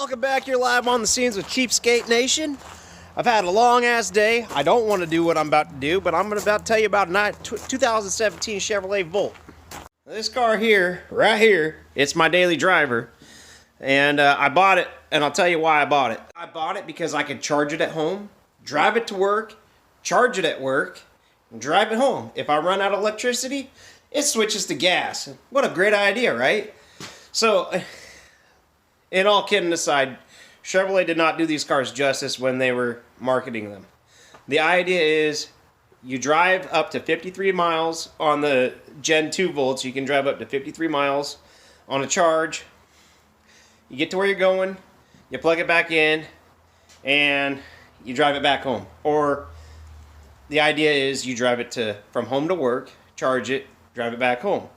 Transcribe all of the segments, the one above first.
Welcome back here live on the scenes with Cheapskate Nation. I've had a long ass day. I don't want to do what I'm about to do, but I'm about to tell you about a 2017 Chevrolet Volt. This car here, right here, it's my daily driver. And I bought it, and I'll tell you why I bought it. I bought it because I could charge it at home, drive it to work, charge it at work, and drive it home. If I run out of electricity, it switches to gas. What a great idea, right? So, in all kidding aside, Chevrolet did not do these cars justice when they were marketing them. The idea is you drive up to 53 miles on the Gen 2 Volts. You can drive up to 53 miles on a charge. You get to where you're going, you plug it back in, and you drive it back home. Or the idea is you drive it from home to work, charge it, drive it back home.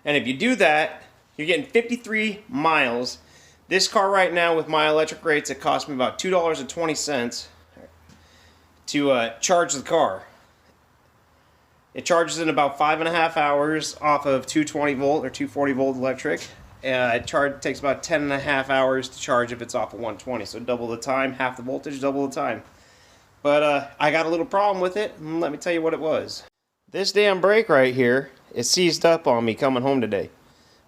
And if you do that, you're getting 53 miles. This car right now with my electric rates, it cost me about $2.20 to charge the car. It charges in about 5.5 hours off of 220 volt or 240 volt electric. It takes about 10.5 hours to charge if it's off of 120, so double the time, half the voltage, double the time. But I got a little problem with it, and let me tell you what it was. This damn brake right here is seized up on me coming home today.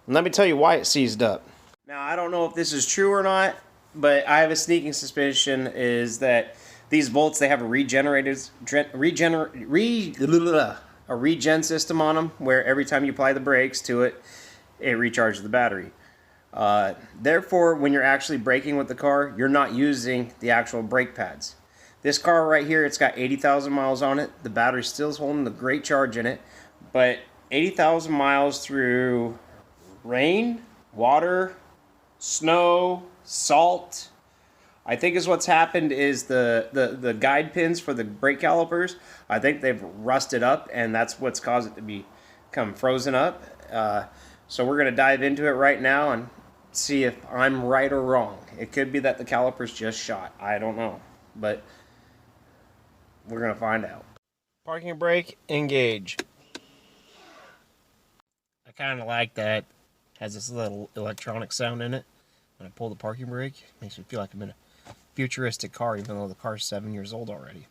And let me tell you why it's seized up. Now, I don't know if this is true or not, but I have a sneaking suspicion is that these Volts, they have a regen system on them, where every time you apply the brakes to it, it recharges the battery. Therefore, when you're actually braking with the car, you're not using the actual brake pads. This car right here, it's got 80,000 miles on it. The battery still's holding a great charge in it, but 80,000 miles through rain, water, snow, salt, I think is what's happened is the guide pins for the brake calipers, I think they've rusted up, and that's what's caused it to become frozen up. So we're going to dive into it right now and see if I'm right or wrong. It could be that the calipers just shot. I don't know, but we're going to find out. Parking brake, engage. I kind of like that. Has this little electronic sound in it. When I pull the parking brake, it makes me feel like I'm in a futuristic car, even though the car's 7 years old already.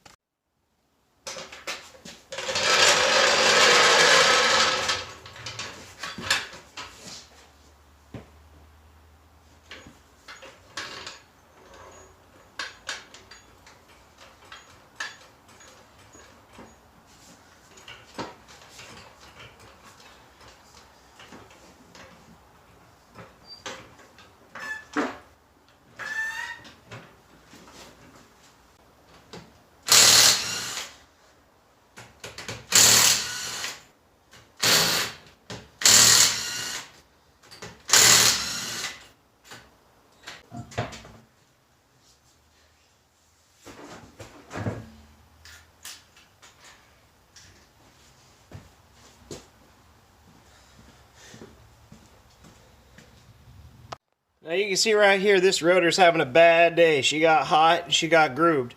Now you can see right here, this rotor's having a bad day. She got hot and she got grooved.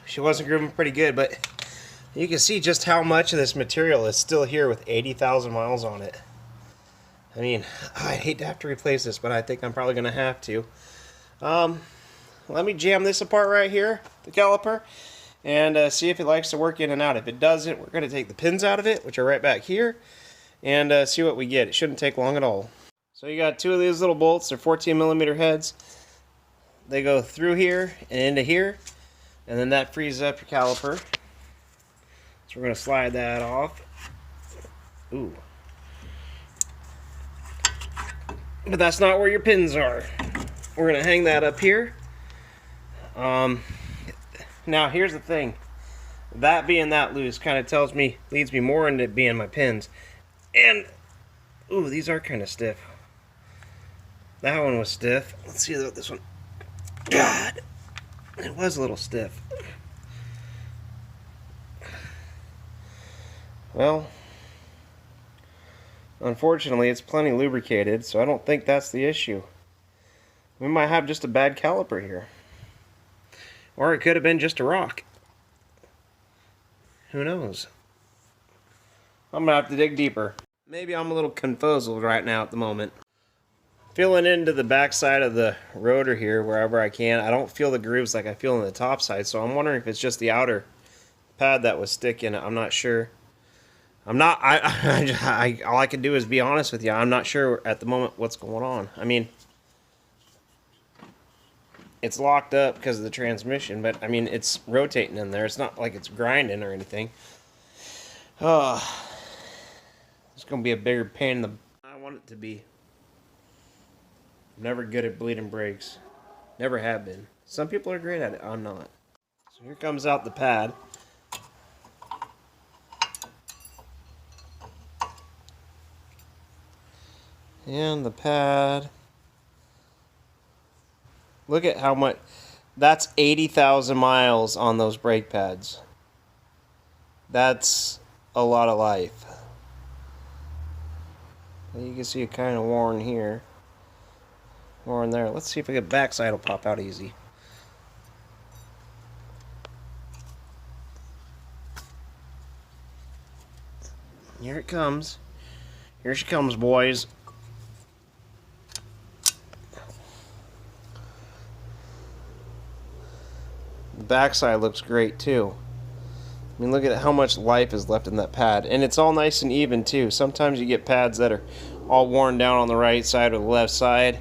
She wasn't grooving pretty good, but you can see just how much of this material is still here with 80,000 miles on it. I mean, I hate to have to replace this, but I think I'm probably going to have to. Let me jam this apart right here, the caliper, and see if it likes to work in and out. If it doesn't, we're going to take the pins out of it, which are right back here, and see what we get. It shouldn't take long at all. So you got two of these little bolts. They're 14mm heads. They go through here and into here, and then that frees up your caliper. So we're going to slide that off. Ooh. But that's not where your pins are. We're going to hang that up here. Now here's the thing. That being that loose kind of leads me more into it being my pins. And, ooh, these are kind of stiff. That one was stiff. Let's see about this one. God, it was a little stiff. Well, unfortunately, it's plenty lubricated, so I don't think that's the issue. We might have just a bad caliper here. Or it could have been just a rock. Who knows? I'm going to have to dig deeper. Maybe I'm a little confuzzled right now at the moment. Feeling into the back side of the rotor here wherever I can. I don't feel the grooves like I feel on the top side, so I'm wondering if it's just the outer pad that was sticking. I'm not sure. I'm not, all I can do is be honest with you. I'm not sure at the moment what's going on. I mean, it's locked up because of the transmission, but I mean, it's rotating in there. It's not like it's grinding or anything. Oh, it's going to be a bigger pain in the, I want it to be. I'm never good at bleeding brakes. Never have been. Some people are great at it. I'm not. So here comes out the pad. And the pad. Look at how much. That's 80,000 miles on those brake pads. That's a lot of life. You can see it kind of worn here. Worn there. Let's see if the backside will pop out easy. Here it comes. Here she comes, boys. The backside looks great too. I mean, look at how much life is left in that pad. And it's all nice and even too. Sometimes you get pads that are all worn down on the right side or the left side.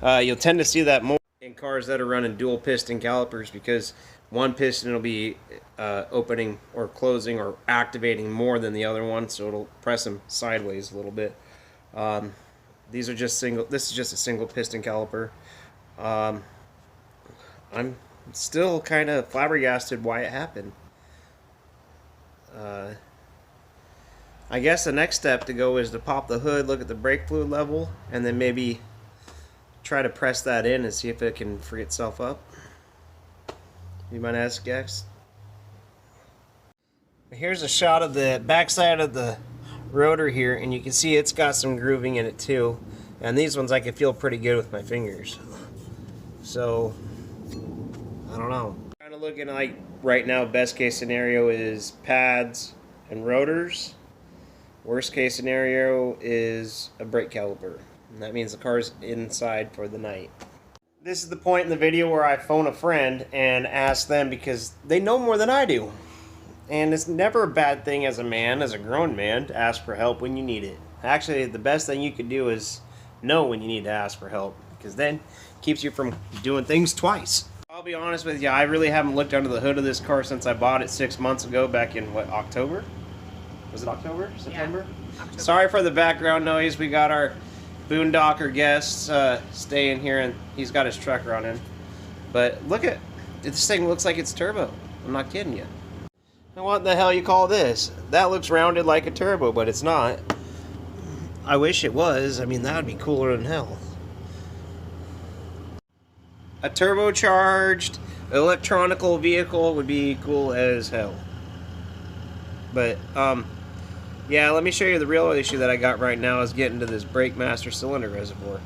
You'll tend to see that more in cars that are running dual piston calipers, because one piston will be opening or closing or activating more than the other one, so it'll press them sideways a little bit. These are just single. This is just a single piston caliper. I'm still kind of flabbergasted why it happened. I guess the next step to go is to pop the hood, look at the brake fluid level, and then maybe try to press that in and see if it can free itself up. You might ask, Gex? Here's a shot of the backside of the rotor here, and you can see it's got some grooving in it too. And these ones I can feel pretty good with my fingers. So, I don't know. Kind of looking like right now, best case scenario is pads and rotors. Worst case scenario is a brake caliper. And that means the car's inside for the night. This is the point in the video where I phone a friend and ask them, because they know more than I do. And it's never a bad thing as a man, as a grown man, to ask for help when you need it. Actually, the best thing you could do is know when you need to ask for help, because then it keeps you from doing things twice. I'll be honest with you, I really haven't looked under the hood of this car since I bought it 6 months ago, back in, what, October? Was it October? September? Yeah, October. Sorry for the background noise. We got our boondocker guest staying here, and he's got his truck running. But look at, this thing looks like it's turbo. I'm not kidding you. Now what the hell you call this? That looks rounded like a turbo, but it's not. I wish it was. I mean, that would be cooler than hell. A turbocharged electronical vehicle would be cool as hell. But yeah, let me show you the real issue that I got right now is getting to this brake master cylinder reservoir.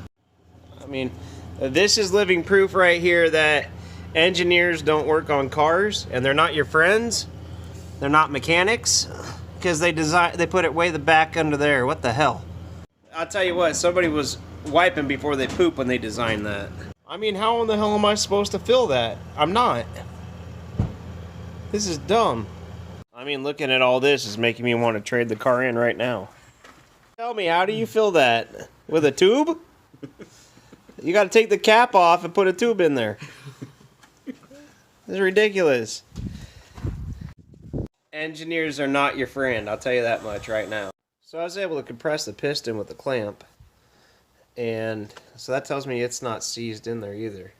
I mean, this is living proof right here that engineers don't work on cars, and they're not your friends. They're not mechanics, because they put it way the back under there. What the hell? I'll tell you what, somebody was wiping before they poop when they designed that. I mean, how in the hell am I supposed to fill that? I'm not. This is dumb. I mean, looking at all this is making me want to trade the car in right now. Tell me, how do you fill that? With a tube? You got to take the cap off and put a tube in there. This is ridiculous. Engineers are not your friend, I'll tell you that much right now. So I was able to compress the piston with the clamp, and so that tells me it's not seized in there either.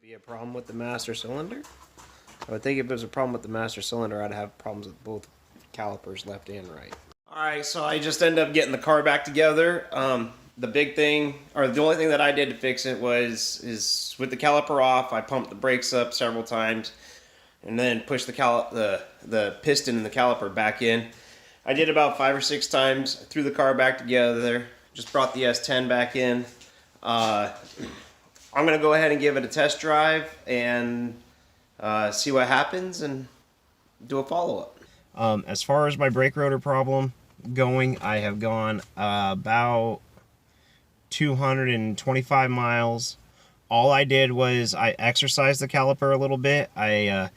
Be a problem with the master cylinder? I would think if it was a problem with the master cylinder, I'd have problems with both calipers, left and right. Alright, so I just ended up getting the car back together. The big thing, or the only thing that I did to fix it is with the caliper off, I pumped the brakes up several times, and then push the piston and the caliper back in. I did about 5 or 6 times, threw the car back together, just brought the S10 back in. I'm going to go ahead and give it a test drive and see what happens and do a follow-up. As far as my brake rotor problem going, I have gone about 225 miles. All I did was I exercised the caliper a little bit. I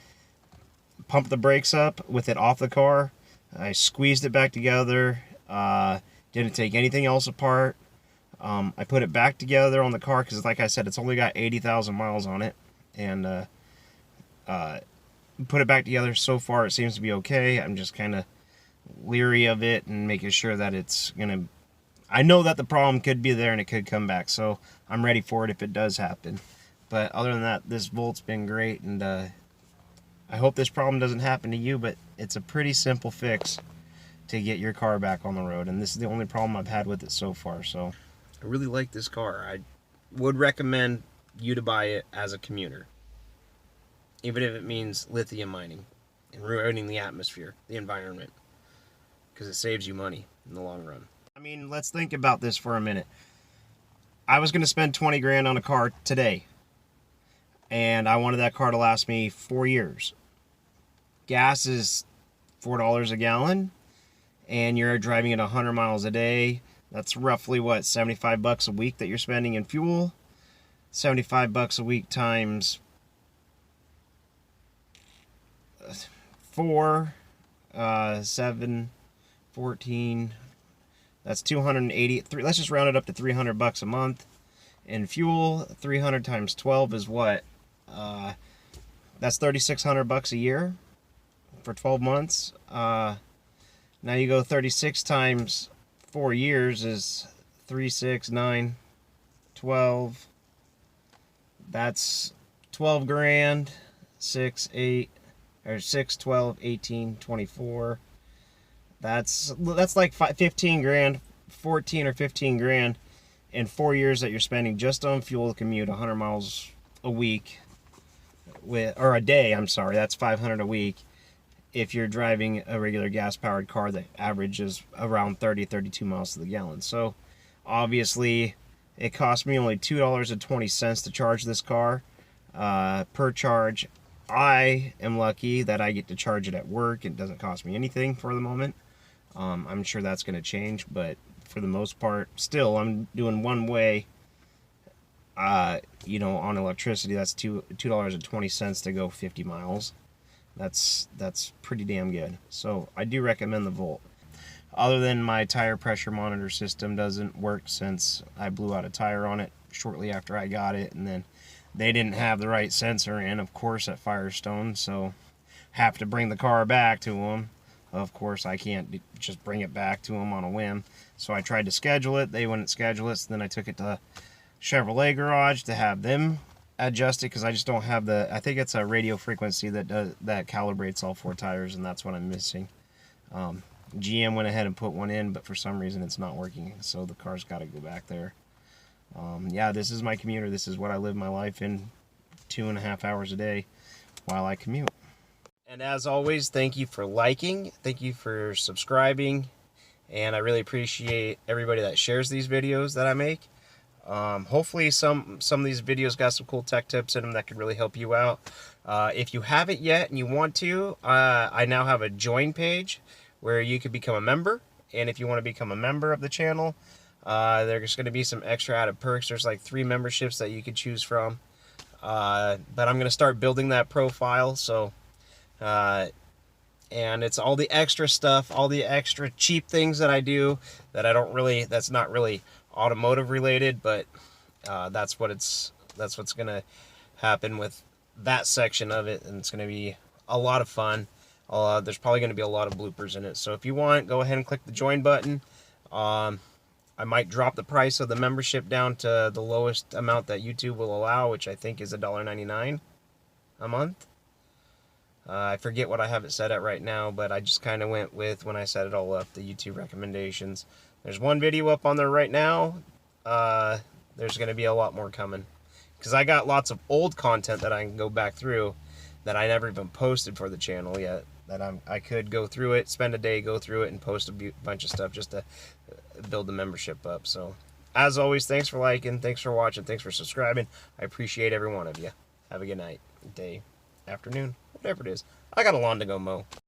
pumped the brakes up with it off the car. I squeezed it back together. Didn't take anything else apart. I put it back together on the car because, like I said, it's only got 80,000 miles on it. And put it back together. So far, it seems to be okay. I'm just kind of leery of it and making sure that it's going to... I know that the problem could be there and it could come back, so I'm ready for it if it does happen. But other than that, this Volt's been great, and I hope this problem doesn't happen to you, but it's a pretty simple fix to get your car back on the road, and this is the only problem I've had with it so far. So I really like this car. I would recommend you to buy it as a commuter, even if it means lithium mining and ruining the atmosphere, the environment, because it saves you money in the long run. I mean, let's think about this for a minute. I was going to spend 20 grand on a car today, and I wanted that car to last me 4 years. Gas is $4 a gallon, and you're driving it 100 miles a day. That's roughly, what, 75 bucks a week that you're spending in fuel? 75 bucks a week times 4, 7, 14... That's 280. Let's just round it up to 300 bucks a month in fuel. 300 times 12 is what? That's 3,600 bucks a year for 12 months. Now you go 36 times 4 years is 3, 6, 9, 12. That's 12 grand. 6, 8, or 6, 12, 18, 24. That's like 15 grand, 14 or 15 grand in 4 years that you're spending just on fuel to commute 100 miles a week, or a day, I'm sorry. That's 500 a week if you're driving a regular gas-powered car that averages around 30, 32 miles to the gallon. So obviously it cost me only $2.20 to charge this car per charge. I am lucky that I get to charge it at work. It doesn't cost me anything for the moment. I'm sure that's going to change, but for the most part, still, I'm doing one way, you know, on electricity. That's $2.20 to go 50 miles. That's pretty damn good. So I do recommend the Volt. Other than my tire pressure monitor system doesn't work since I blew out a tire on it shortly after I got it, and then they didn't have the right sensor in, of course, at Firestone, so have to bring the car back to them. Of course, I can't just bring it back to them on a whim. So I tried to schedule it. They wouldn't schedule it. So then I took it to Chevrolet Garage to have them adjust it, because I just don't have the... I think it's a radio frequency that calibrates all 4 tires, and that's what I'm missing. GM went ahead and put one in, but for some reason it's not working. So the car's got to go back there. Yeah, this is my commuter. This is what I live my life in 2.5 hours a day while I commute. And as always, thank you for liking, thank you for subscribing, and I really appreciate everybody that shares these videos that I make. Hopefully some of these videos got some cool tech tips in them that could really help you out. If you haven't yet and you want to, I now have a join page where you could become a member, and if you want to become a member of the channel, there's going to be some extra added perks. There's like 3 memberships that you could choose from, but I'm going to start building that profile, so... and it's all the extra stuff, all the extra cheap things that I do that I don't really, that's not really automotive related, but that's what's gonna happen with that section of it, and it's gonna be a lot of fun. There's probably gonna be a lot of bloopers in it, so if you want, go ahead and click the join button. I might drop the price of the membership down to the lowest amount that YouTube will allow, which I think is $1.99 a month. I forget what I have it set at right now, but I just kind of went with, when I set it all up, the YouTube recommendations. There's one video up on there right now. There's going to be a lot more coming, because I got lots of old content that I can go back through that I never even posted for the channel yet, that I could go through it, spend a day, go through it, and post a bunch of stuff just to build the membership up. So, as always, thanks for liking, thanks for watching, thanks for subscribing. I appreciate every one of you. Have a good night, day, afternoon, whatever it is. I got a lawn to go mow.